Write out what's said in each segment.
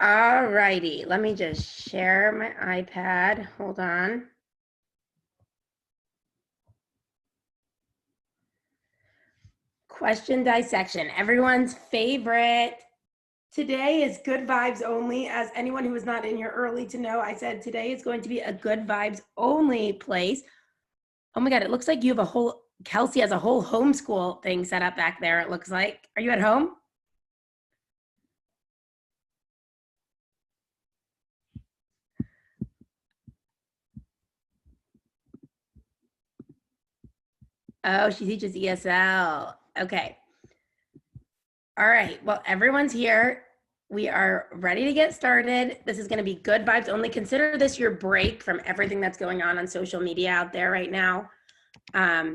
All righty, let me just share my iPad. Hold on. Question dissection, everyone's favorite. Today is good vibes only. As anyone who was not in here early to know, I said today is going to be a good vibes only place. Oh my God, it looks like you have a whole, Kelsey has a whole homeschool thing set up back there, it looks like. Are you at home? Oh, she teaches ESL. Okay. All right, well, everyone's here. We are ready to get started. This is gonna be good vibes only. Consider this your break from everything that's going on social media out there right now. I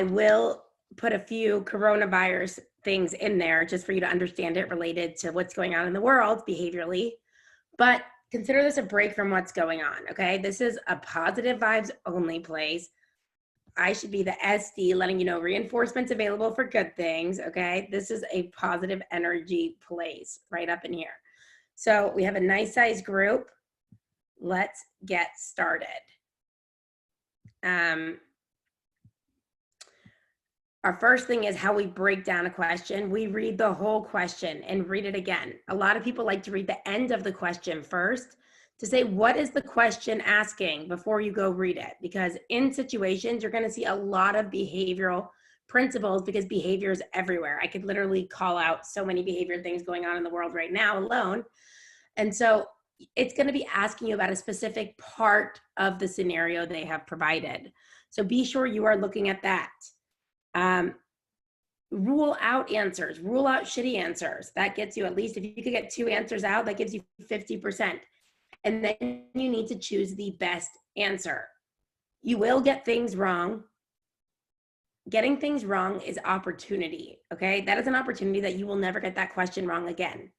will put a few coronavirus things in there just for you to understand it related to what's going on in the world behaviorally. But consider this a break from what's going on, okay? This is a positive vibes only place. I should be the SD letting you know reinforcements available for good things, okay? This is a positive energy place right up in here. So we have a nice size group. Let's get started. Our first thing is how we break down a question. We read the whole question and read it again. A lot of people like to read the end of the question first to say, what is the question asking before you go read it? Because in situations, you're gonna see a lot of behavioral principles because behavior is everywhere. I could literally call out so many behavior things going on in the world right now alone. And so it's gonna be asking you about a specific part of the scenario they have provided. So be sure you are looking at that. Rule out answers, rule out shitty answers. That gets you at least, if you could get 2 answers out, that gives you 50%. And then you need to choose the best answer. You will get things wrong. Getting things wrong is opportunity, okay? That is an opportunity that you will never get that question wrong again.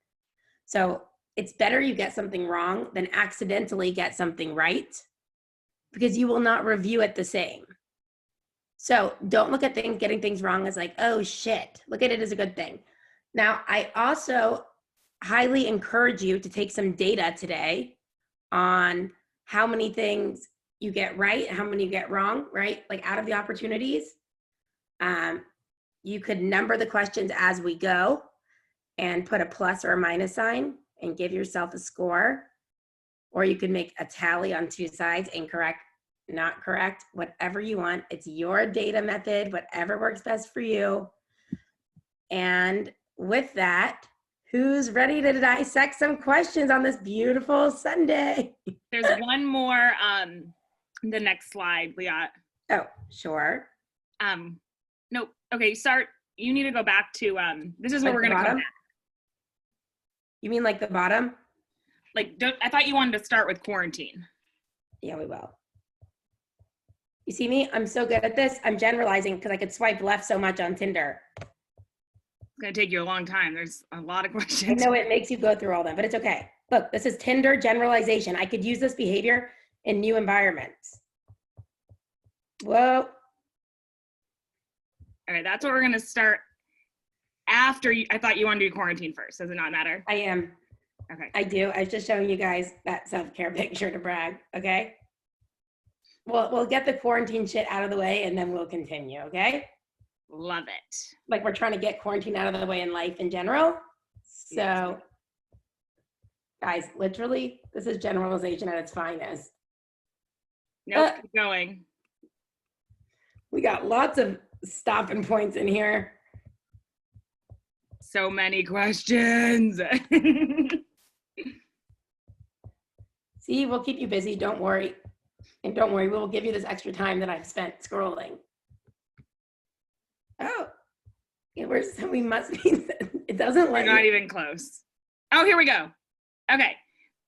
So it's better you get something wrong than accidentally get something right, because you will not review it the same. So don't look at things, getting things wrong as like, oh shit, look at it as a good thing. Now, I also highly encourage you to take some data today on how many things you get right, how many you get wrong, right? Like out of the opportunities, you could number the questions as we go and put a plus or a minus sign and give yourself a score. Or you could make a tally on 2 sides, incorrect, not correct, whatever you want. It's your data method, whatever works best for you. And with that, who's ready to dissect some questions on this beautiful Sunday? There's one more, the next slide we got. Oh, sure. Nope. Okay, start. You need to go back to, this is where Like we're gonna come back. You mean like the bottom? Like, I thought you wanted to start with quarantine. Yeah, we will. You see me? I'm so good at this. I'm generalizing because I could swipe left so much on Tinder. It's gonna take you a long time. There's a lot of questions. I know it makes you go through all that, but it's okay. Look, this is Tinder generalization. I could use this behavior in new environments. Whoa. All right, that's what we're gonna start after you. I thought you wanted to do quarantine first. Does it not matter? I am. Okay. I do. I was just showing you guys that self-care picture to brag, okay? We'll get the quarantine shit out of the way and then we'll continue, okay? Love it. Like we're trying to get quarantine out of the way in life in general. So, guys, literally, this is generalization at its finest. Nope, keep going. We got lots of stopping points in here. So many questions. See, we'll keep you busy. Don't worry. And don't worry, we will give you this extra time that I've spent scrolling. Oh, we must be, it doesn't We're not even close. Oh, here we go. Okay,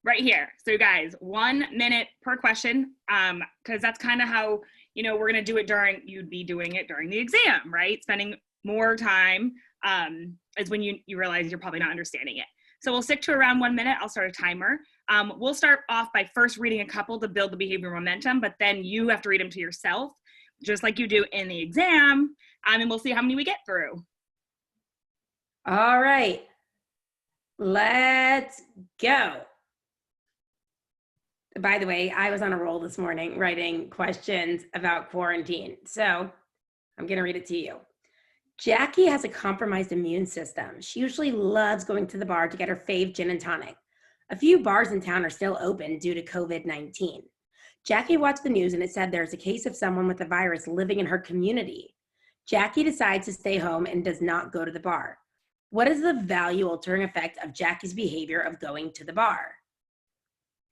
right here. So guys, 1 minute per question, because that's kind of how, you know, we're gonna do it you'd be doing it during the exam, right? Spending more time is when you realize you're probably not understanding it. So we'll stick to around 1 minute. I'll start a timer. We'll start off by first reading a couple to build the behavior momentum, but then you have to read them to yourself, just like you do in the exam, and we'll see how many we get through. All right. Let's go. By the way, I was on a roll this morning writing questions about quarantine. So I'm going to read it to you. Jackie has a compromised immune system. She usually loves going to the bar to get her fave gin and tonic. A few bars in town are still open due to COVID-19. Jackie watched the news and it said there's a case of someone with the virus living in her community. Jackie decides to stay home and does not go to the bar. What is the value altering effect of Jackie's behavior of going to the bar?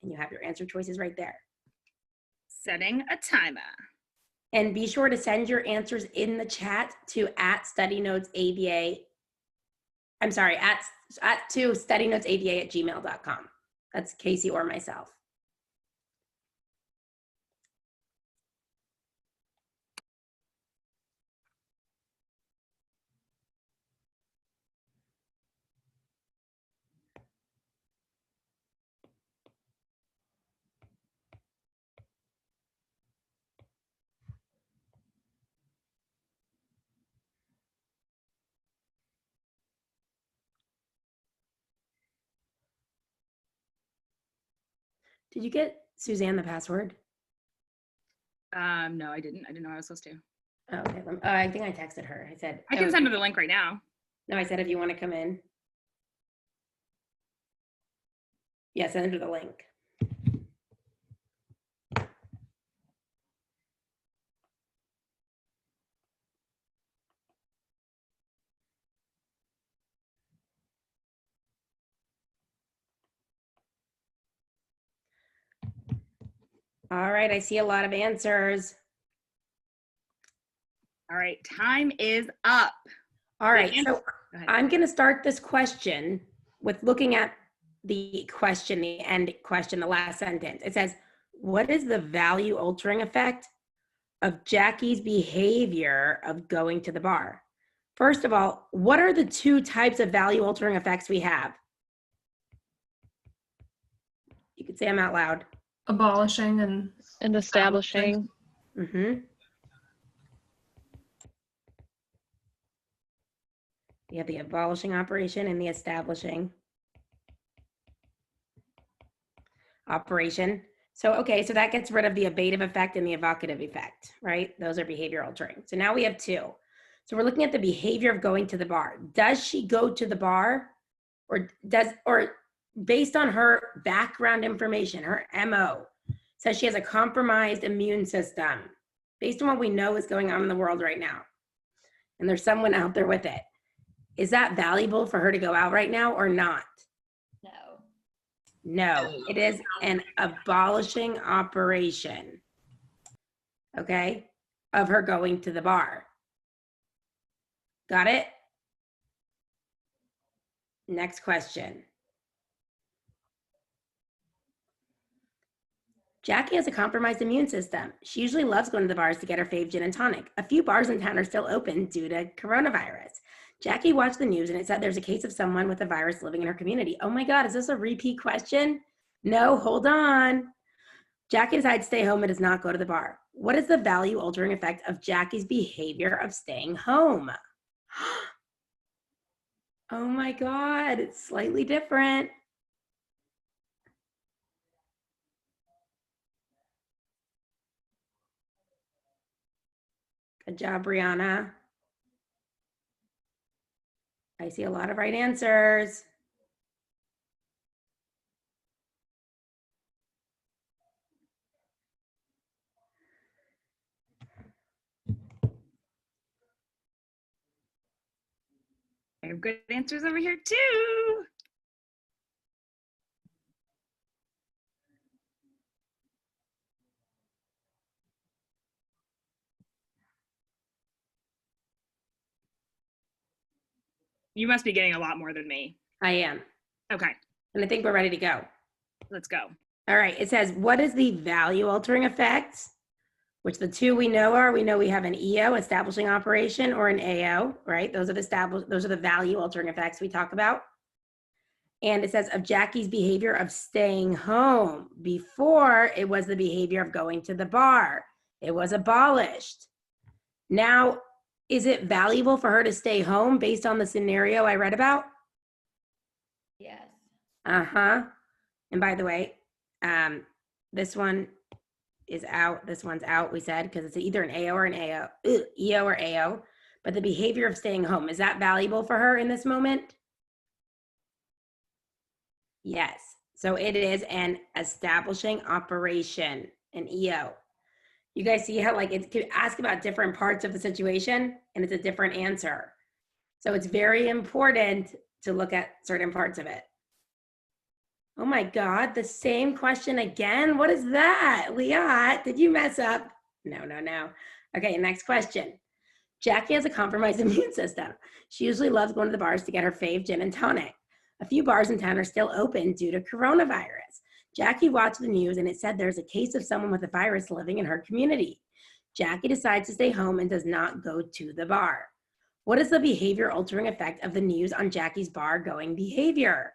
And you have your answer choices right there. Setting a timer. And be sure to send your answers in the chat to @StudyNotesABA. I'm sorry, to StudyNotesABA@gmail.com. That's Casey or myself. Did you get Suzanne the password? No, I didn't. I didn't know I was supposed to. Oh, okay. I think I texted her. I said I can send her the link right now. No, I said if you want to come in. Yeah, send her the link. All right, I see a lot of answers. All right, time is up. All right, so I'm going to start this question with looking at the question, the end question, the last sentence. It says, what is the value altering effect of Jackie's behavior of going to the bar? First of all, what are the two types of value altering effects we have? You could say them out loud. Abolishing and establishing. Mm-hmm. You have the abolishing operation and the establishing operation. So, okay, so that gets rid of the abative effect and the evocative effect, right? Those are behavior altering. So now we have two. So we're looking at the behavior of going to the bar. Does she go to the bar or based on her background information, her MO, says she has a compromised immune system based on what we know is going on in the world right now. And there's someone out there with it. Is that valuable for her to go out right now or not? No, it is an abolishing operation, okay, of her going to the bar. Got it? Next question. Jackie has a compromised immune system. She usually loves going to the bars to get her fave gin and tonic. A few bars in town are still open due to coronavirus. Jackie watched the news and it said there's a case of someone with the virus living in her community. Oh my God, is this a repeat question? No, hold on. Jackie decided to stay home and does not go to the bar. What is the value altering effect of Jackie's behavior of staying home? Oh my God, it's slightly different. Good job, Brianna. I see a lot of right answers. I have good answers over here too. You must be getting a lot more than me. I am. Okay. And I think we're ready to go. Let's go. All right. It says, what is the value altering effect? Which the two we know are, we know we have an EO, establishing operation, or an AO, right? Those are the value altering effects we talk about. And it says of Jackie's behavior of staying home. Before, it was the behavior of going to the bar. It was abolished. Now, is it valuable for her to stay home based on the scenario I read about? Yes. Uh-huh. And by the way, this one is out. This one's out, we said, because it's either an AO or an EO or AO. But the behavior of staying home, is that valuable for her in this moment? Yes. So it is an establishing operation, an EO. You guys see how like it could ask about different parts of the situation and it's a different answer. So it's very important to look at certain parts of it. Oh my God, the same question again? What is that? Liat, did you mess up? No. Okay, next question. Jackie has a compromised immune system. She usually loves going to the bars to get her fave gin and tonic. A few bars in town are still open due to coronavirus. Jackie watched the news and it said there's a case of someone with the virus living in her community. Jackie decides to stay home and does not go to the bar. What is the behavior altering effect of the news on Jackie's bar going behavior?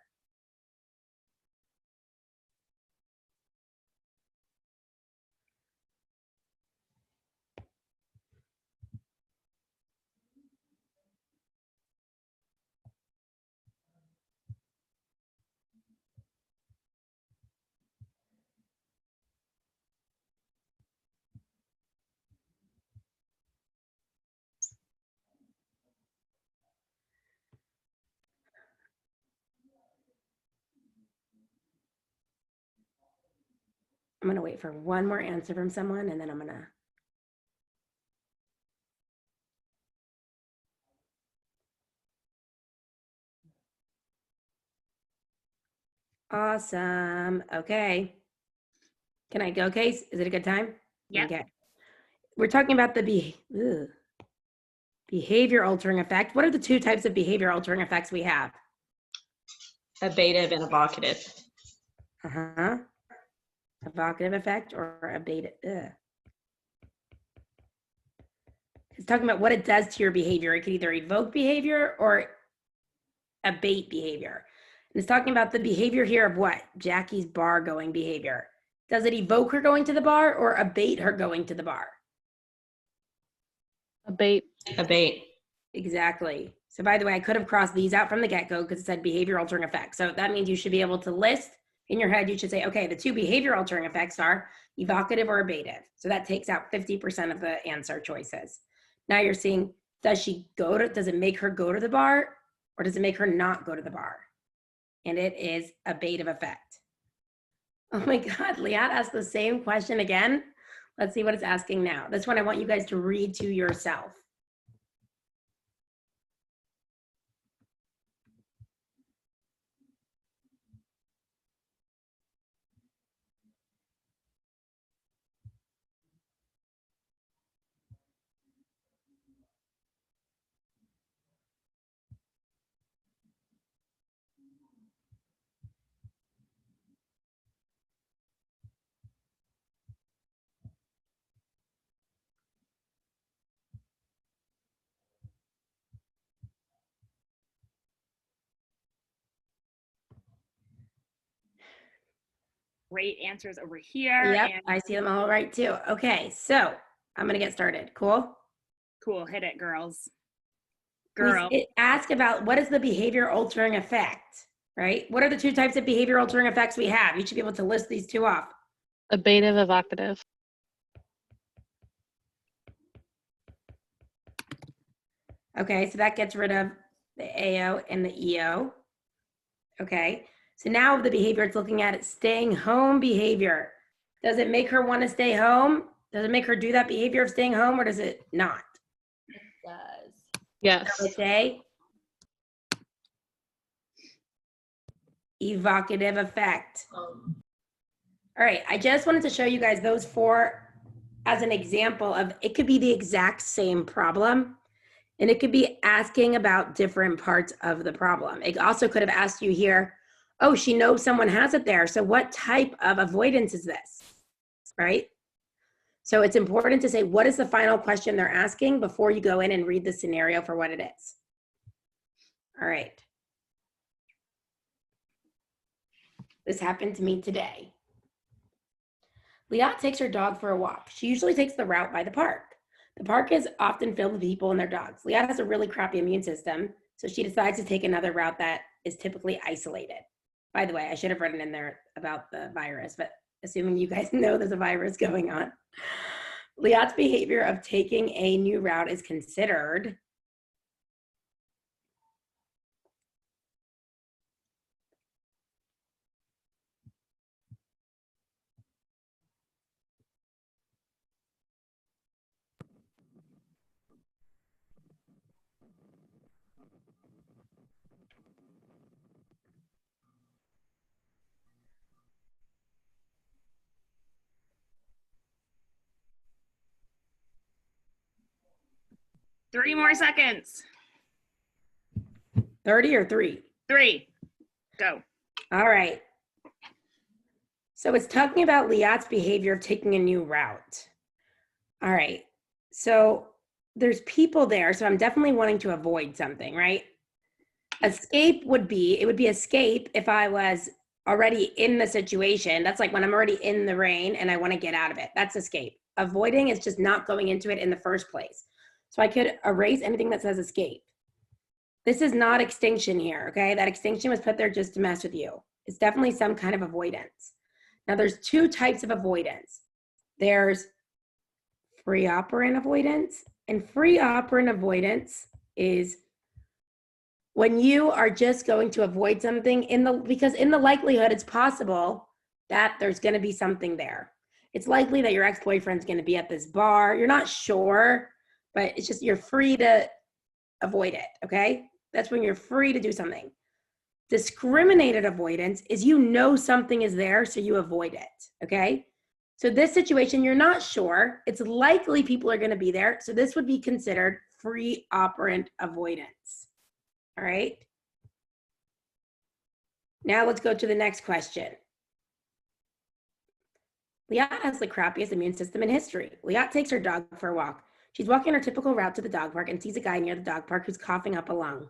I'm going to wait for one more answer from someone and then I'm going to. Awesome. Okay. Can I go, Case? Is it a good time? Yeah. Okay. We're talking about the behavior altering effect. What are the two types of behavior altering effects we have? Abative and evocative. Uh-huh. Evocative effect or abative. It's talking about what it does to your behavior. It could either evoke behavior or abate behavior. And it's talking about the behavior here of what? Jackie's bar going behavior. Does it evoke her going to the bar or abate her going to the bar? Abate. Abate. Exactly. So by the way, I could have crossed these out from the get-go because it said behavior altering effects. So that means you should be able to list in your head, you should say, okay, the two behavior altering effects are evocative or abative. So that takes out 50% of the answer choices. Now you're seeing, does it make her go to the bar or does it make her not go to the bar? And it is abative effect. Oh my God, Liat asked the same question again. Let's see what it's asking now. This one I want you guys to read to yourself. Great answers over here. Yep, And I see them all right too. Okay, so I'm gonna get started. Cool? cool, hit it, girls. It asked about what is the behavior altering effect, right? What are the two types of behavior altering effects we have? You should be able to list these two off. Abative, evocative. Okay, so that gets rid of the AO and the EO. Okay, so now the behavior it's looking at is staying home behavior. Does it make her want to stay home? Does it make her do that behavior of staying home or does it not? It does. Yes. So it's a evocative effect. All right, I just wanted to show you guys those four as an example of it could be the exact same problem and it could be asking about different parts of the problem. It also could have asked you here, oh, she knows someone has it there. So what type of avoidance is this, right? So it's important to say, what is the final question they're asking before you go in and read the scenario for what it is. All right. This happened to me today. Liat takes her dog for a walk. She usually takes the route by the park. The park is often filled with people and their dogs. Liat has a really crappy immune system, So she decides to take another route that is typically isolated. By the way, I should have written in there about the virus, but assuming you guys know there's a virus going on. Liat's behavior of taking a new route is considered Three more seconds. 30 or 3. 3. Go. All right. So it's talking about Liat's behavior of taking a new route. All right. So there's people there, so I'm definitely wanting to avoid something, right? Escape would be escape if I was already in the situation. That's like when I'm already in the rain and I want to get out of it. That's escape. Avoiding is just not going into it in the first place. So I could erase anything that says escape. This is not extinction here, okay? That extinction was put there just to mess with you. It's definitely some kind of avoidance. Now there's 2 types of avoidance. There's free operant avoidance, and free operant avoidance is when you are just going to avoid something because in the likelihood it's possible that there's going to be something there. It's likely that your ex-boyfriend's going to be at this bar. You're not sure, but it's just you're free to avoid it, okay? That's when you're free to do something. Discriminated avoidance is you know something is there, so you avoid it, okay? So this situation, you're not sure. It's likely people are going to be there, so this would be considered free operant avoidance, all right? Now let's go to the next question. Liat has the crappiest immune system in history. Liat takes her dog for a walk. She's walking her typical route to the dog park and sees a guy near the dog park who's coughing up a lung.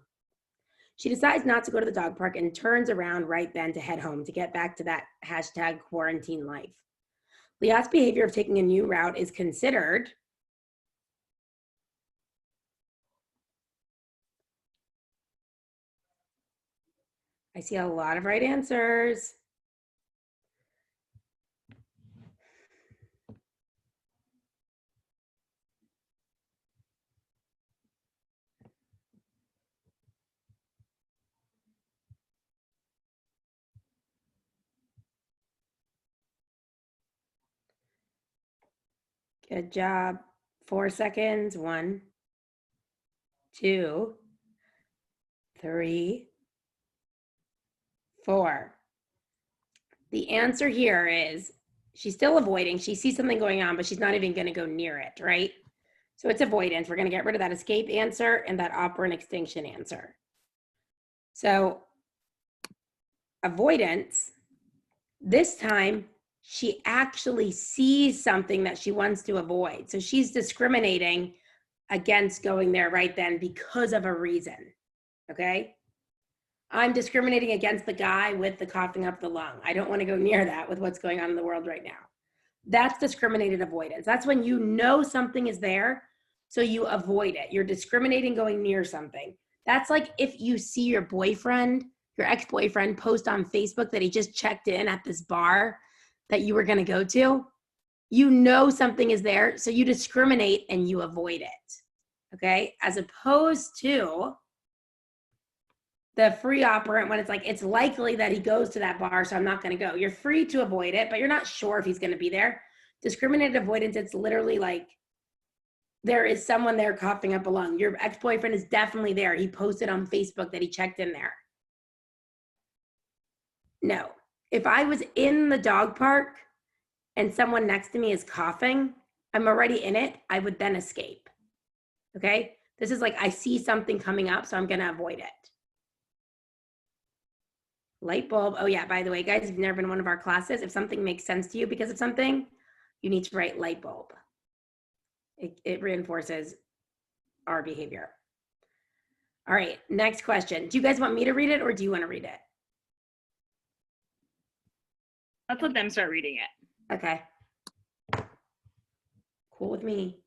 She decides not to go to the dog park and turns around right then to head home to get back to that hashtag quarantine life. Liat's behavior of taking a new route is considered I see a lot of right answers. Good job. 4 seconds. 1, 2, 3, 4. The answer here is she's still avoiding. She sees something going on, but she's not even going to go near it, right? So it's avoidance. We're going to get rid of that escape answer and that operant extinction answer. So avoidance, this time she actually sees something that she wants to avoid. So she's discriminating against going there right then because of a reason, okay? I'm discriminating against the guy with the coughing up the lung. I don't want to go near that with what's going on in the world right now. That's discriminated avoidance. That's when you know something is there, so you avoid it. You're discriminating going near something. That's like if you see your boyfriend, your ex-boyfriend post on Facebook that he just checked in at this bar that you were going to go to. You know something is there, so you discriminate and you avoid it, okay? As opposed to the free operant when it's like, it's likely that he goes to that bar, so I'm not going to go. You're free to avoid it, but you're not sure if he's going to be there. Discriminated avoidance, it's literally like there is someone there coughing up a lung. Your ex-boyfriend is definitely there. He posted on Facebook that he checked in there. No. If I was in the dog park and someone next to me is coughing, I'm already in it, I would then escape, okay? This is like I see something coming up, so I'm going to avoid it. Light bulb. Oh yeah, by the way, guys, if you've never been in one of our classes, if something makes sense to you because of something, you need to write light bulb. It reinforces our behavior. All right, next question. Do you guys want me to read it or do you want to read it? Let's let them start reading it. Okay. Cool with me.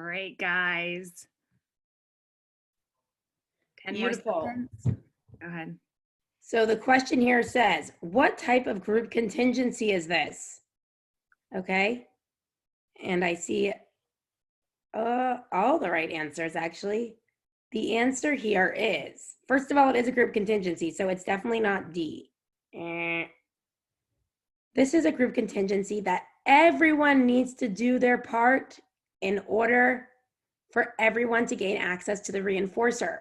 right, guys. 10 Beautiful. more seconds. Go ahead. So the question here says, what type of group contingency is this? Okay. And I see all the right answers, actually. The answer here is, first of all, it is a group contingency, so it's definitely not D. This is a group contingency that everyone needs to do their part in order for everyone to gain access to the reinforcer.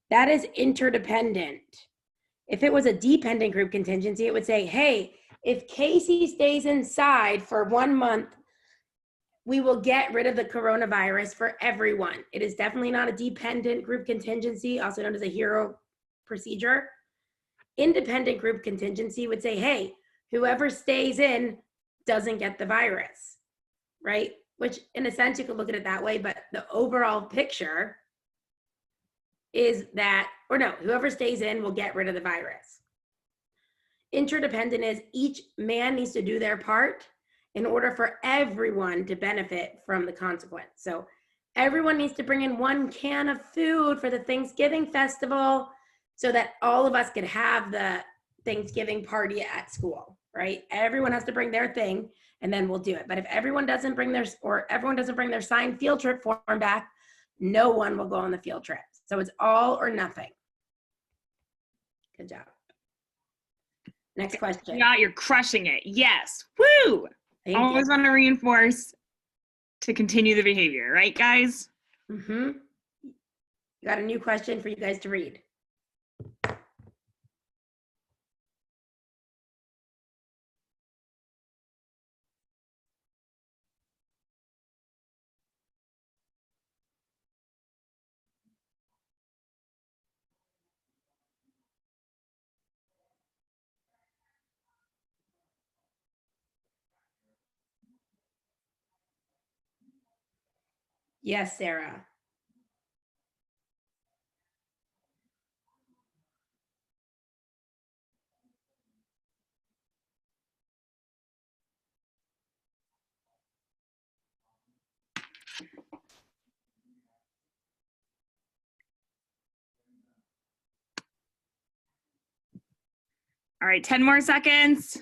That is interdependent. If it was a dependent group contingency, it would say, hey, if Casey stays inside for 1 month, we will get rid of the coronavirus for everyone. It is definitely not a dependent group contingency, also known as a hero procedure. Independent group contingency would say, hey, whoever stays in doesn't get the virus, right? Which in a sense, you could look at it that way, but the overall picture is that, or no, whoever stays in will get rid of the virus. Interdependent is each man needs to do their part in order for everyone to benefit from the consequence. So everyone needs to bring in 1 can of food for the Thanksgiving festival so that all of us could have the Thanksgiving party at school, right? Everyone has to bring their thing and then we'll do it. But if everyone doesn't bring their, or everyone doesn't bring their signed field trip form back, no one will go on the field trip. So it's all or nothing. Good job. Next question. Yeah, you're crushing it. Yes. Woo! Thank Always want to reinforce to continue the behavior, right, guys? you. Got a new question for you guys to read. Yes, Sarah. All right, 10 more seconds.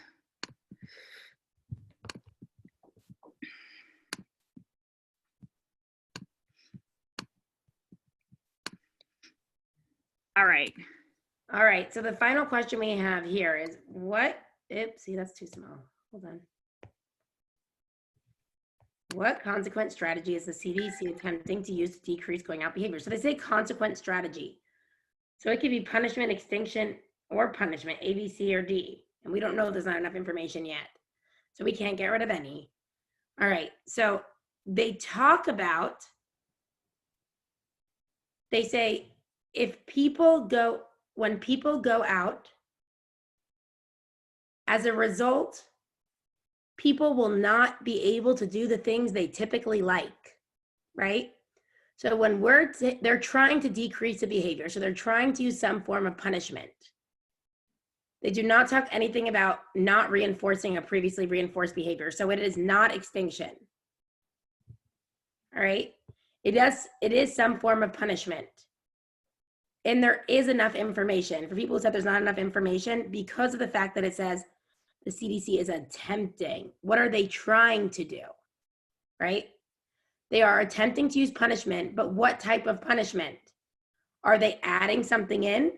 All right. All right, so the final question we have here is oopsie, that's too small. Hold on. What consequence strategy is the CDC attempting to use to decrease going out behavior? So they say consequence strategy. So it could be punishment, extinction, or punishment, A, B, C, or D. And we don't know, there's not enough information yet. So we can't get rid of any. All right, so they talk about, they say, when people go out, as a result, people will not be able to do the things they typically like, right? So when they're trying to decrease the behavior, so they're trying to use some form of punishment. They do not talk anything about not reinforcing a previously reinforced behavior. So it is not extinction. All right. It is some form of punishment. And there is enough information. For people who said there's not enough information, because of the fact that it says the CDC is attempting, what are they trying to do? Right? They are attempting to use punishment, but what type of punishment? Are they adding something in?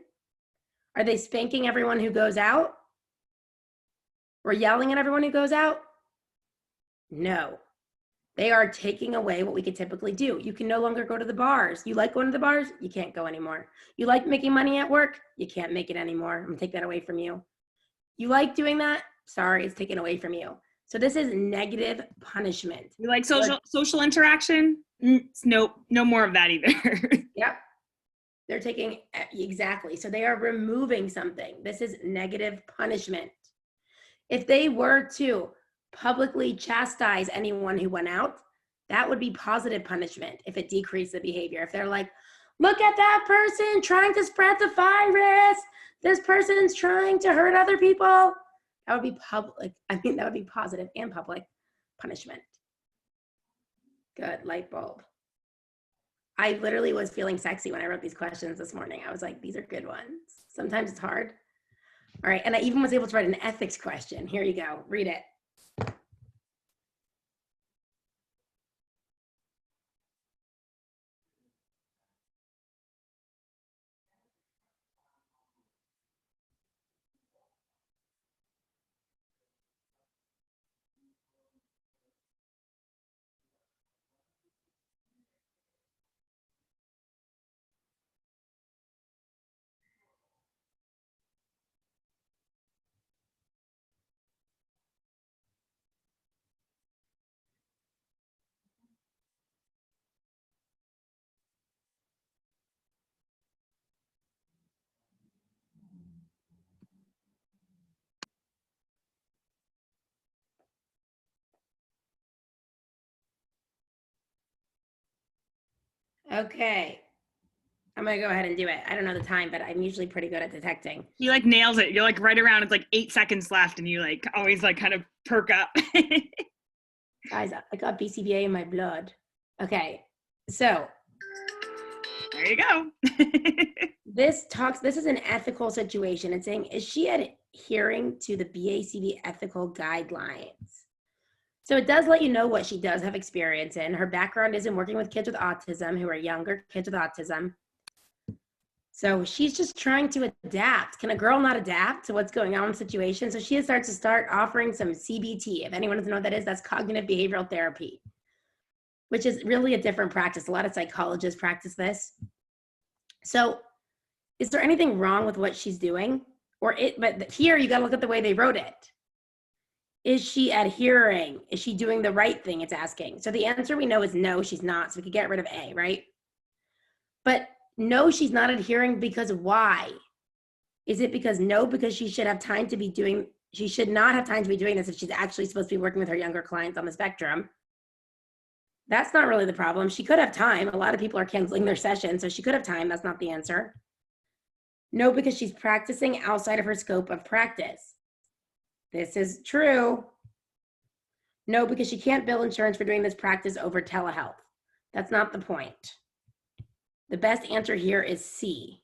Are they spanking everyone who goes out? Or yelling at everyone who goes out? No. They are taking away what we could typically do. You can no longer go to the bars. You like going to the bars? You can't go anymore. You like making money at work? You can't make it anymore. I'm gonna take that away from you. You like doing that? Sorry, it's taken away from you. So this is negative punishment. You like social interaction? Nope, no more of that either. Yep. They're taking, exactly. So they are removing something. This is negative punishment. If they were to publicly chastise anyone who went out, that would be positive punishment if it decreased the behavior. If they're like, look at that person trying to spread the virus, this person's trying to hurt other people, that would be public. I think that would be positive and public punishment. Good, light bulb. I literally was feeling sexy when I wrote these questions this morning. I was like, these are good ones. Sometimes it's hard. All right, and I even was able to write an ethics question. Here you go, read it. Okay, I'm gonna go ahead and do it. I don't know the time, but I'm usually pretty good at detecting. You like nails it. You're like right around, it's like 8 seconds left and you like always like kind of perk up. Guys, I got BCBA in my blood. Okay, so There you go. this is an ethical situation. It's saying, is she adhering to the BACB ethical guidelines? So it does let you know what she does have experience in. Her background is in working with kids with autism, who are younger kids with autism. So she's just trying to adapt. Can a girl not adapt to what's going on in situations? So she starts to start offering some CBT. If anyone doesn't know what that is, that's cognitive behavioral therapy, which is really a different practice. A lot of psychologists practice this. So is there anything wrong with what she's doing? But here you got to look at the way they wrote it. Is she adhering? Is she doing the right thing? It's asking. So the answer we know is no, she's not. So we could get rid of A, right? But no, she's not adhering because why? Is it because no, because she should have time to be doing, she should not have time to be doing this if she's actually supposed to be working with her younger clients on the spectrum? That's not really the problem. She could have time. A lot of people are canceling their sessions, so she could have time. That's not the answer. No, because she's practicing outside of her scope of practice. This is true. No, because she can't bill insurance for doing this practice over telehealth. That's not the point. The best answer here is C,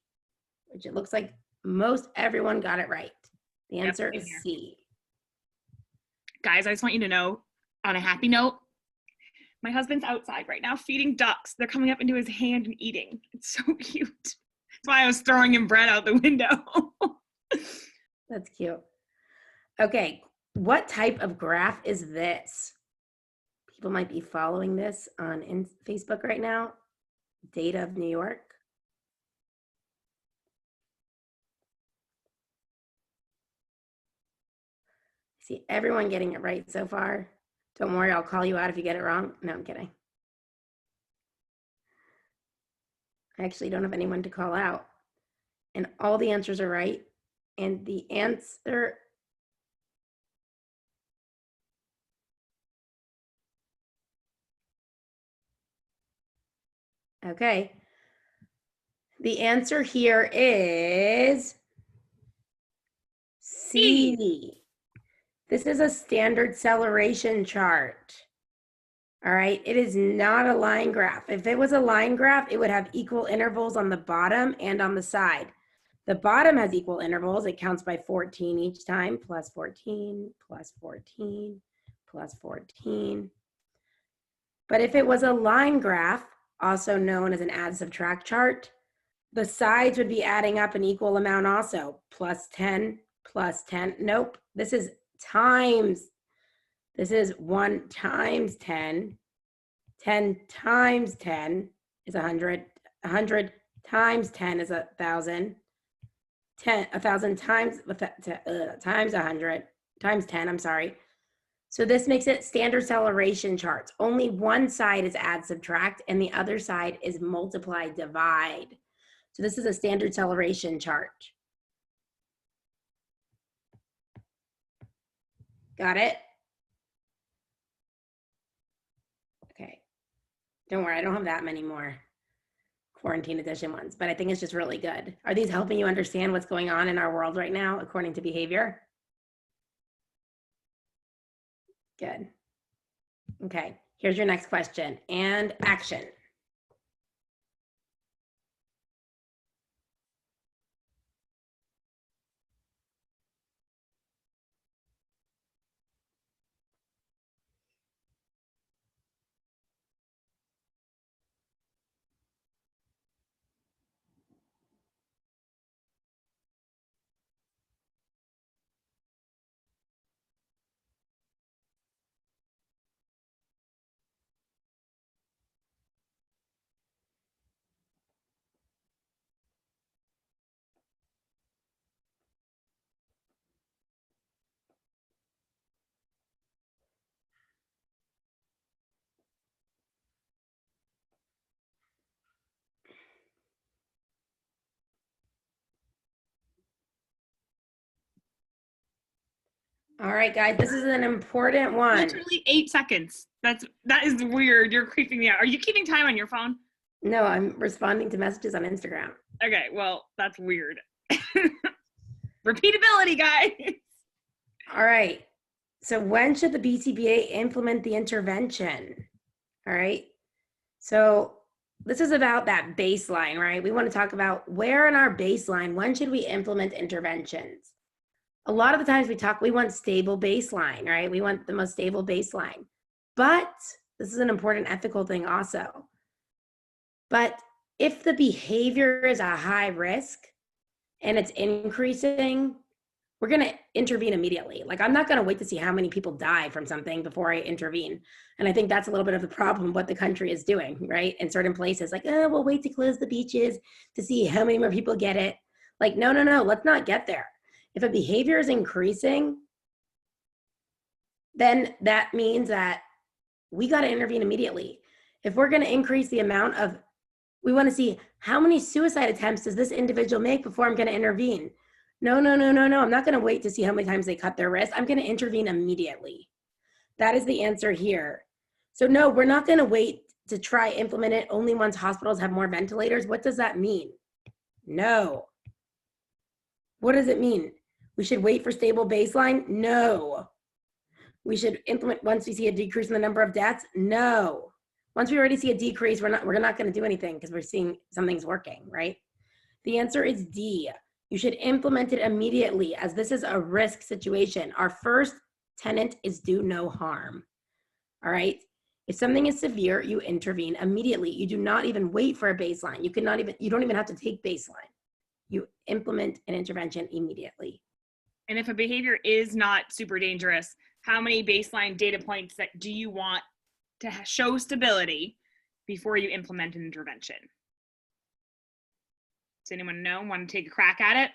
which it looks like most everyone got it right. The answer is C. Guys, I just want you to know, on a happy note, my husband's outside right now feeding ducks. They're coming up into his hand and eating. It's so cute. That's why I was throwing him bread out the window. That's cute. Okay, what type of graph is this? People might be following this on Facebook right now. Data of New York. See everyone getting it right so far. Don't worry, I'll call you out if you get it wrong. No, I'm kidding. I actually don't have anyone to call out. And all the answers are right. And the answer, okay. The answer here is C. This is a standard acceleration chart. All right, it is not a line graph. If it was a line graph, it would have equal intervals on the bottom and on the side. The bottom has equal intervals. It counts by 14 each time, plus 14, plus 14, plus 14. But if it was a line graph, also known as an add-subtract chart, the sides would be adding up an equal amount also, plus 10, plus 10. Nope, this is times. This is 1 times 10. 10 times 10 is 100. 100 times 10 is 1,000. 1,000 times times 100 times 10. I'm sorry. So this makes it standard acceleration charts. Only one side is add subtract, and the other side is multiply divide. So this is a standard acceleration chart. Got it? Okay. Don't worry, I don't have that many more quarantine edition ones, but I think it's just really good. Are these helping you understand what's going on in our world right now according to behavior? Good. Okay, here's your next question and action. All right, guys, this is an important one. Literally 8 seconds. That is weird. You're creeping me out. Are you keeping time on your phone? No, I'm responding to messages on Instagram. Okay, well, that's weird. Repeatability, guys. All right. So when should the BCBA implement the intervention? All right. So this is about that baseline, right? We want to talk about where in our baseline, when should we implement interventions? A lot of the times we want stable baseline, right? We want the most stable baseline. But this is an important ethical thing also. But if the behavior is a high risk and it's increasing, we're going to intervene immediately. Like, I'm not going to wait to see how many people die from something before I intervene. And I think that's a little bit of the problem, what the country is doing, right? In certain places, like, oh, we'll wait to close the beaches to see how many more people get it. Like, no, let's not get there. If a behavior is increasing, then that means that we got to intervene immediately. If we're going to increase the amount of, we want to see how many suicide attempts does this individual make before I'm going to intervene. No. I'm not going to wait to see how many times they cut their wrist. I'm going to intervene immediately. That is the answer here. So no, we're not going to wait to try implement it only once hospitals have more ventilators. What does that mean? No. What does it mean? We should wait for stable baseline? No. We should implement once we see a decrease in the number of deaths? No. Once we already see a decrease, we're not going to do anything because we're seeing something's working, right? The answer is D. You should implement it immediately as this is a risk situation. Our first tenet is do no harm. All right. If something is severe, you intervene immediately. You do not even wait for a baseline. You don't even have to take baseline. You implement an intervention immediately. And if a behavior is not super dangerous, how many baseline data points that do you want to show stability before you implement an intervention? Does anyone know? Want to take a crack at it?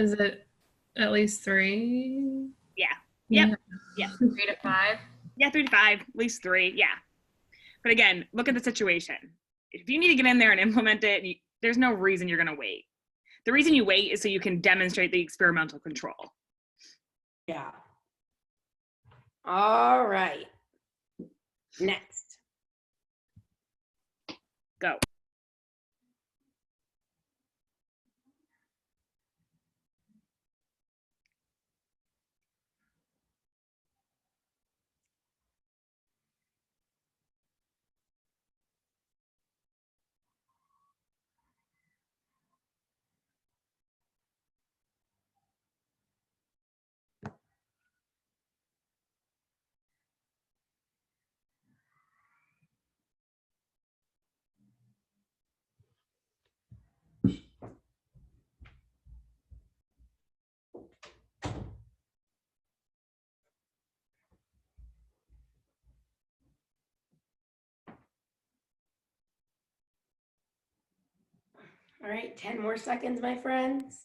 Is it at least 3? Yeah. Yep. Yeah. 3 to 5. Yeah, 3 to 5, at least 3. Yeah. But again, look at the situation. If you need to get in there and implement it, there's no reason you're going to wait. The reason you wait is so you can demonstrate the experimental control. Yeah. All right. Next. Go. All right, 10 more seconds, my friends.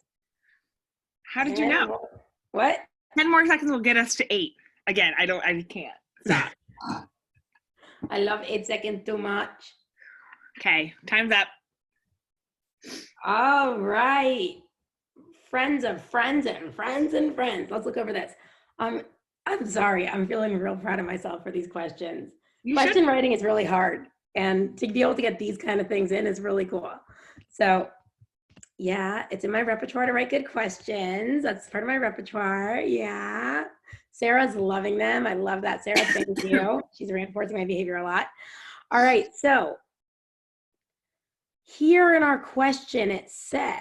How did you know? What? 10 more seconds will get us to 8. Again, I can't. Stop. I love 8 seconds too much. Okay, time's up. All right. Friends of friends and friends and friends. Let's look over this. I'm sorry. I'm feeling real proud of myself for these questions. Question writing is really hard. And to be able to get these kind of things in is really cool. So yeah, it's in my repertoire to write good questions. That's part of my repertoire. Yeah. Sarah's loving them. I love that, Sarah. Thank you. She's reinforcing my behavior a lot. All right. So here in our question, it says,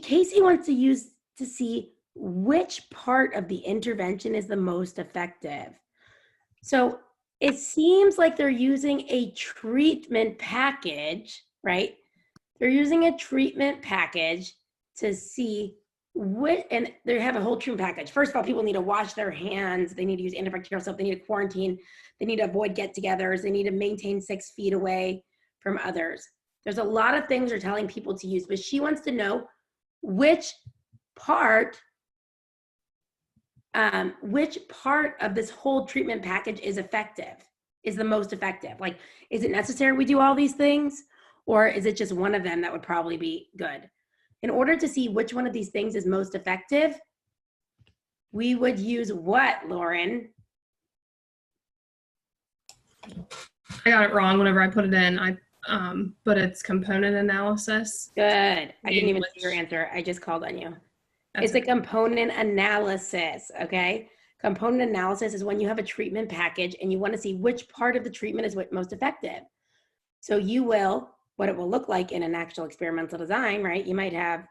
Casey wants to see which part of the intervention is the most effective. So it seems like they're using a treatment package, right? They're using a treatment package to see and they have a whole treatment package. First of all, people need to wash their hands. They need to use antibacterial soap. They need to quarantine. They need to avoid get-togethers. They need to maintain 6 feet away from others. There's a lot of things they're telling people to use, but she wants to know which part of this whole treatment package is the most effective. Like, is it necessary we do all these things, or is it just one of them that would probably be good? In order to see which one of these things is most effective, we would use what, Lauren? I got it wrong whenever I put it in. But it's component analysis. Good. I didn't even see Which- your answer. I just called on you. That's It's a component analysis, okay? Component analysis is when you have a treatment package and you want to see which part of the treatment is most effective. So you will, what it will look like in an actual experimental design, right? You might have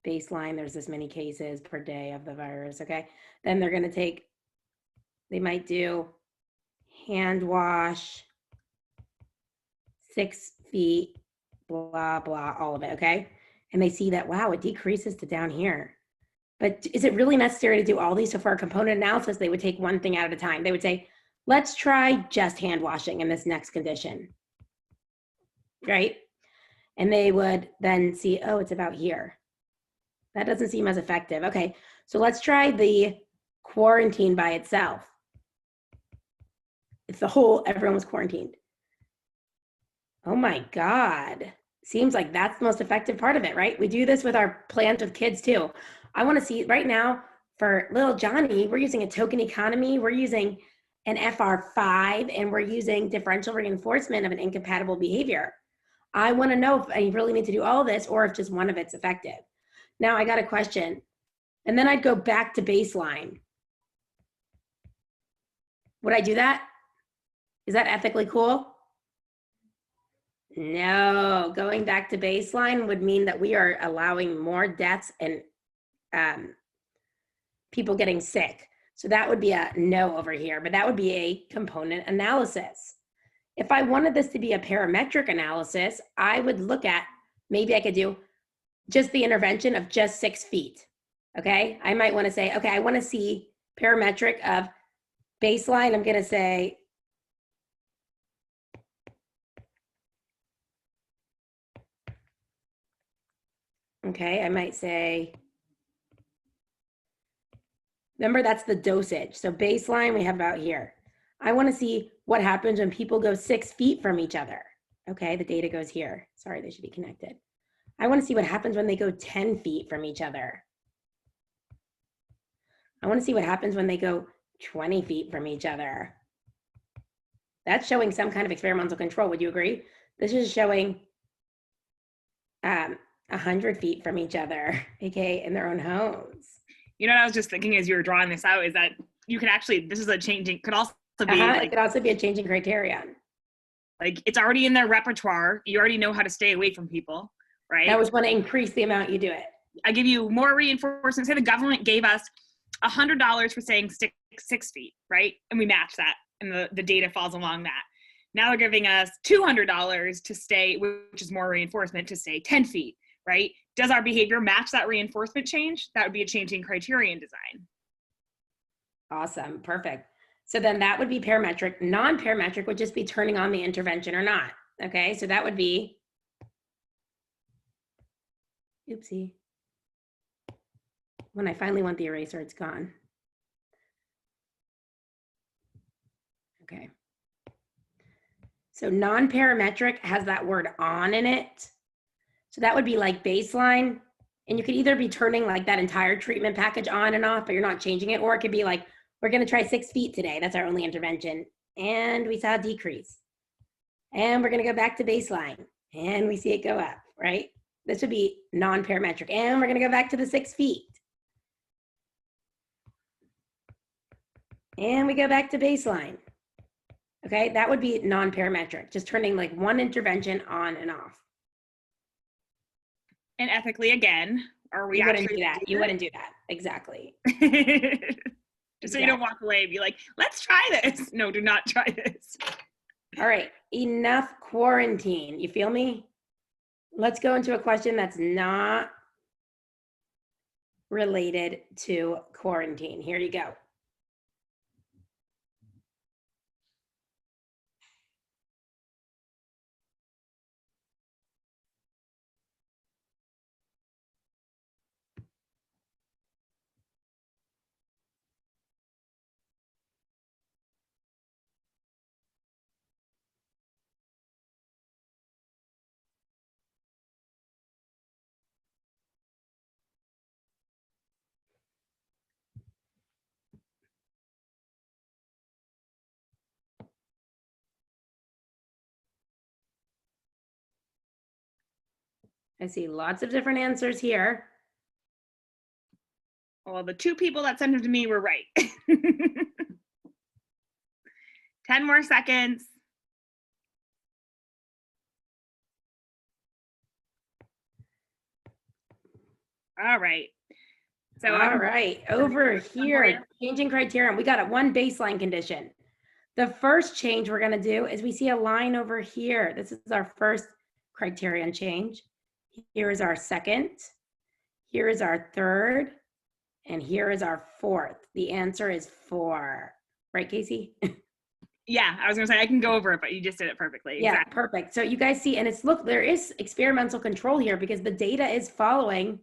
baseline, there's this many cases per day of the virus, okay? Then they're going to take, they might do hand wash, 6 feet, blah, blah, all of it, okay? And they see that, wow, it decreases to down here. But is it really necessary to do all these? So for a component analysis, they would take one thing out at a time. They would say, let's try just hand washing in this next condition, right? And they would then see, oh, it's about here. That doesn't seem as effective. Okay, so let's try the quarantine by itself. It's the whole, everyone was quarantined. Oh my God. Seems like that's the most effective part of it, right? We do this with our plans with kids too. I want to see right now for little Johnny, we're using a token economy. We're using an FR5 and we're using differential reinforcement of an incompatible behavior. I want to know if I really need to do all this or if just one of it's effective. Now I got a question. And then I'd go back to baseline. Would I do that? Is that ethically cool? No, going back to baseline would mean that we are allowing more deaths and people getting sick. So that would be a no over here, but that would be a component analysis. If I wanted this to be a parametric analysis, I would look at, maybe I could do just the intervention of just 6 feet, okay? I might wanna say, okay, I wanna see parametric of baseline, I'm gonna say, okay, I might say, remember that's the dosage. So baseline we have about here. I want to see what happens when people go 6 feet from each other. Okay, the data goes here. Sorry, they should be connected. I want to see what happens when they go 10 feet from each other. I want to see what happens when they go 20 feet from each other. That's showing some kind of experimental control. Would you agree? This is showing 100 feet from each other, aka in their own homes. You know what I was just thinking as you were drawing this out is that you can actually, this is a changing, could also be It like, could also be a changing criterion. like it's already in their repertoire. You already know how to stay away from people, right? That was want to increase the amount you do it. I give you more reinforcement. Say the government gave us $100 for saying stick 6 feet, right? And we match that and the data falls along that. Now they're giving us $200 to stay, which is more reinforcement, to stay 10 feet, right? Does our behavior match that reinforcement change? That would be a changing criterion design. Awesome, perfect. So then that would be parametric. Non-parametric would just be turning on the intervention or not. Okay, so that would be, oopsie. When I finally want the eraser, it's gone. Okay. So non-parametric has that word on in it. So that would be like baseline. And you could either be turning like that entire treatment package on and off, but you're not changing it. Or it could be like, we're going to try 6 feet today. That's our only intervention. And we saw a decrease. And we're going to go back to baseline. And we see it go up, right? This would be non-parametric. And we're going to go back to the 6 feet. And we go back to baseline. Okay, that would be non-parametric, just turning like one intervention on and off. And ethically, again, are we You wouldn't actually do that. You wouldn't do that. Exactly. Just so you don't walk away and be like, let's try this. No, do not try this. All right, enough quarantine. You feel me? Let's go into a question that's not related to quarantine. Here you go. I see lots of different answers here. Well, the 2 people that sent them to me were right. 10 more seconds. All right. So All right, over here, changing criterion, we got one baseline condition. The first change we're gonna do is we see a line over here. This is our first criterion change. Here is our second, here is our third, and here is our fourth. The answer is 4. Right, Casey? yeah, I was gonna say I can go over it, but you just did it perfectly. Yeah, Exactly. perfect. So you guys see, and it's, look, there is experimental control here because the data is following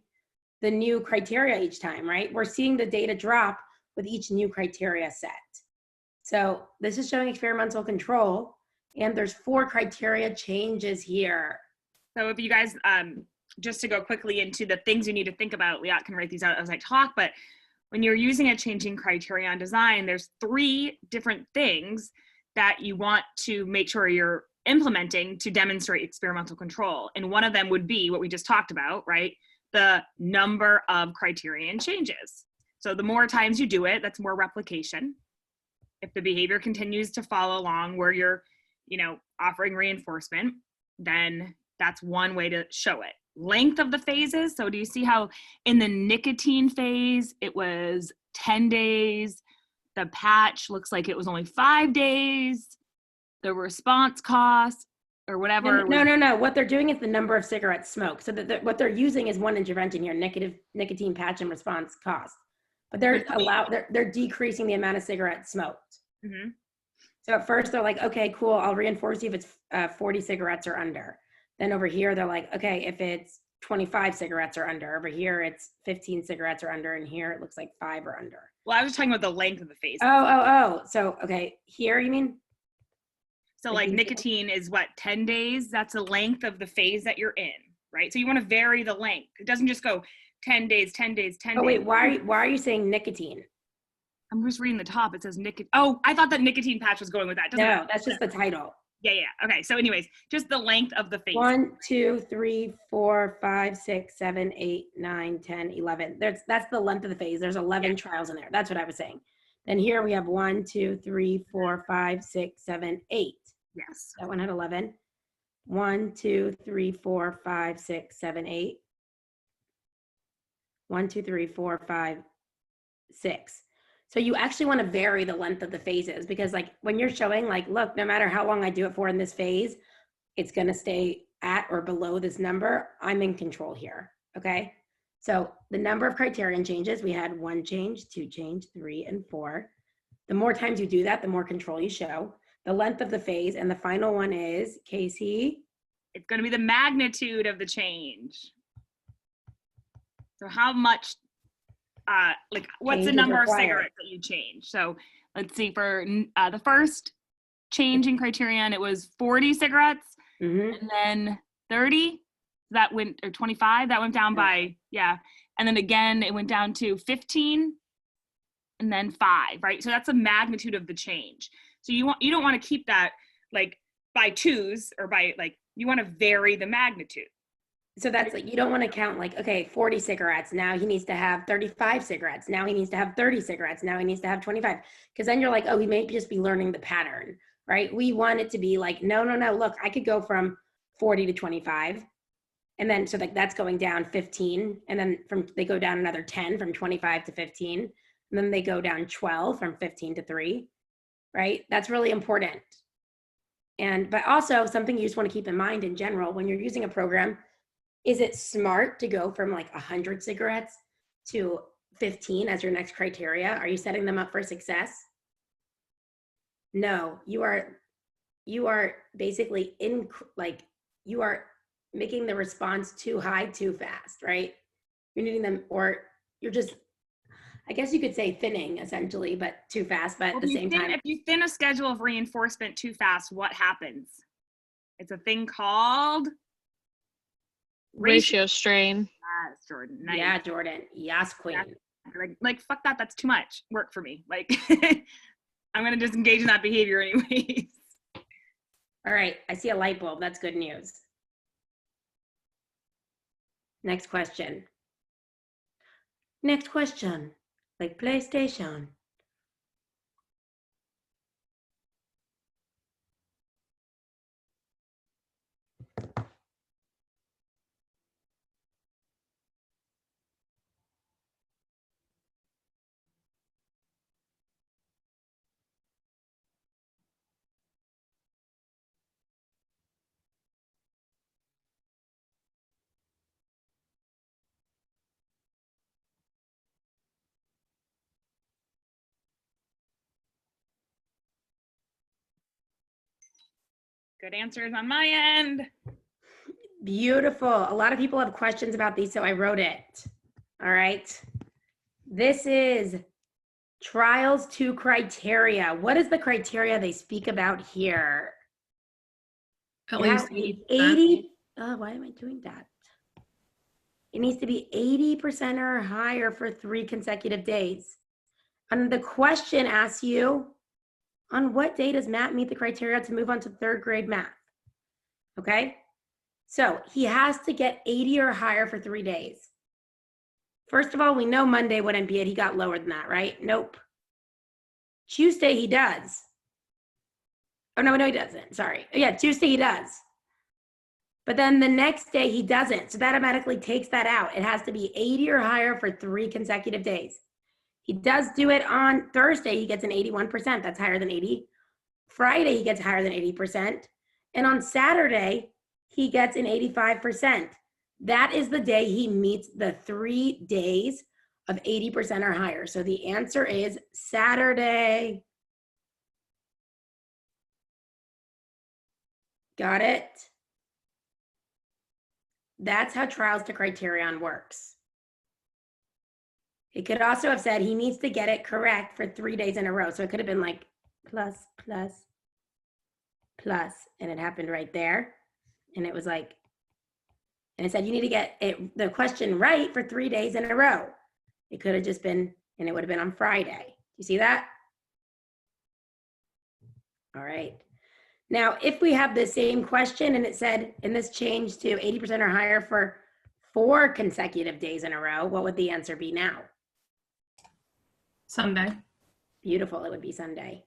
the new criteria each time, right? We're seeing the data drop with each new criteria set. So this is showing experimental control, and there's 4 criteria changes here. So if you guys, just to go quickly into the things you need to think about, Liat can write these out as I talk, but when you're using a changing criterion design, there's 3 different things that you want to make sure you're implementing to demonstrate experimental control. And one of them would be what we just talked about, right? The number of criterion changes. So the more times you do it, that's more replication. If the behavior continues to follow along where you're, offering reinforcement, then that's one way to show it. Length of the phases. So do you see how in the nicotine phase, it was 10 days. The patch looks like it was only 5 days. The response cost or whatever. No. What they're doing is the number of cigarettes smoked. So what they're using is one intervention here, nicotine patch and response cost. But they're decreasing the amount of cigarettes smoked. Mm-hmm. So at first they're like, okay, cool, I'll reinforce you if it's 40 cigarettes or under. Then over here, they're like, okay, if it's 25 cigarettes or under. Over here, it's 15 cigarettes or under. And here, it looks like 5 or under. Well, I was talking about the length of the phase. Oh. So, okay, here you mean? So like nicotine is what, 10 days? That's the length of the phase that you're in, right? So you want to vary the length. It doesn't just go 10 days, 10 days, 10 days. Oh, wait, why are you saying nicotine? I'm just reading the top. It says nicotine. Oh, I thought that nicotine patch was going with that. No, that's just the title. Yeah. Okay. So anyways, just the length of the phase. 1, 2, 3, 4, 5, 6, 7, 8, 9, 10, 11. That's the length of the phase. There's 11 trials in there. That's what I was saying. Then here we have 1, 2, 3, 4, 5, 6, 7, 8. Yes. That one had 11. 1, 2, 3, 4, 5, 6, 7, 8. 1, 2, 3, 4, 5, 6. So you actually want to vary the length of the phases because like when you're showing like, look, no matter how long I do it for in this phase, it's going to stay at or below this number. I'm in control here. Okay. So the number of criterion changes, we had 1 change, 2 change, 3, and 4. The more times you do that, the more control you show. The length of the phase, and the final one is, Casey? It's going to be the magnitude of the change. So how much, what's the number of cigarettes that you change? So let's see, for the first change in criterion, it was 40 cigarettes, and then 30, that went, or 25, that went down by, and then again, it went down to 15, and then 5, right? So that's the magnitude of the change. So you don't want to keep that like by 2s or by like, you want to vary the magnitude. So that's like, you don't want to count like, okay, 40 cigarettes. Now he needs to have 35 cigarettes. Now he needs to have 30 cigarettes. Now he needs to have 25. Because then you're like, oh, he may just be learning the pattern, right? We want it to be like, no. Look, I could go from 40 to 25. And then, so like that's going down 15. And then they go down another 10 from 25 to 15. And then they go down 12 from 15 to 3, right? That's really important. But also something you just want to keep in mind in general, when you're using a program, is it smart to go from like 100 cigarettes to 15 as your next criteria? Are you setting them up for success? No, you are basically you are making the response too high, too fast, right? You're needing them, or you're just, I guess you could say thinning essentially, but too fast, but at the same time. If you thin a schedule of reinforcement too fast, what happens? It's a thing called ratio strain. Yes, Jordan. Nice. Yeah, Jordan. Yes, queen. Like fuck that. That's too much work for me. Like, I'm gonna just engage in that behavior anyways. All right, I see a light bulb. That's good news. Next question. Next question. Like PlayStation. Good answers on my end. Beautiful. A lot of people have questions about these, so I wrote it. All right. This is trials to criteria. What is the criteria they speak about here? At It has least to be 80%. 80. Oh, why am I doing that? It needs to be 80% or higher for 3 consecutive days. And the question asks you, on what day does Matt meet the criteria to move on to 3rd grade math? Okay. So he has to get 80 or higher for 3 days. First of all, we know Monday wouldn't be it. He got lower than that, right? Nope. Tuesday he does. Oh, no, he doesn't. Sorry. Yeah, Tuesday he does. But then the next day he doesn't. So that automatically takes that out. It has to be 80 or higher for 3 consecutive days. He does do it on Thursday. He gets an 81%. That's higher than 80. Friday, he gets higher than 80%. And on Saturday, he gets an 85%. That is the day he meets the 3 days of 80% or higher. So the answer is Saturday. Got it? That's how trials to criterion works. It could also have said he needs to get it correct for 3 days in a row. So it could have been like plus, plus, plus, and it happened right there. And it was like, and it said you need to get the question right for 3 days in a row. It could have just been, and it would have been on Friday. You see that? All right. Now, if we have the same question and it said, and this changed to 80% or higher for 4 consecutive days in a row, what would the answer be now? Sunday. Beautiful, it would be Sunday.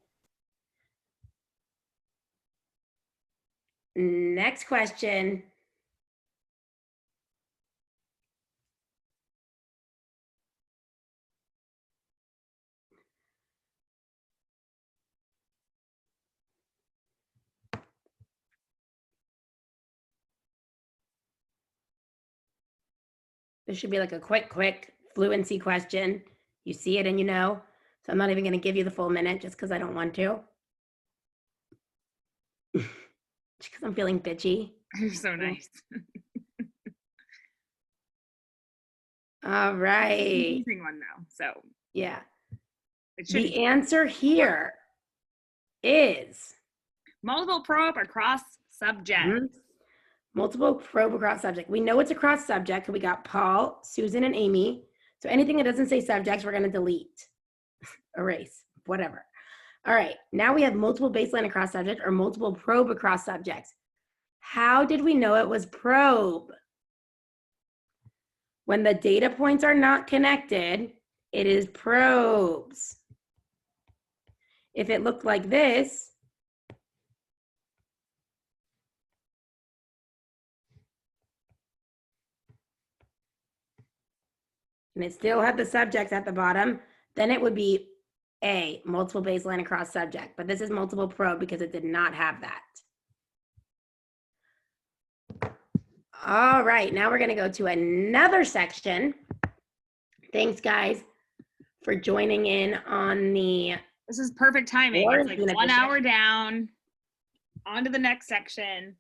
Next question. This should be like a quick fluency question. You see it and you know. So I'm not even going to give you the full minute just because I don't want to. Just because I'm feeling bitchy. You're so nice. All right. Confusing one though. So Yeah. it should The be answer here is multiple probe or cross subject. multiple probe across subject. We know it's a cross subject. We got Paul, Susan, and Amy. So anything that doesn't say subjects, we're going to delete, erase, whatever. All right. Now we have multiple baseline across subject or multiple probe across subjects. How did we know it was probe? When the data points are not connected, it is probes. If it looked like this, and it still had the subjects at the bottom, then it would be A, multiple baseline across subject. But this is multiple probe because it did not have that. All right, now we're going to go to another section. Thanks, guys, for joining in on the... This is perfect timing. It's like 1 hour down, on to the next section.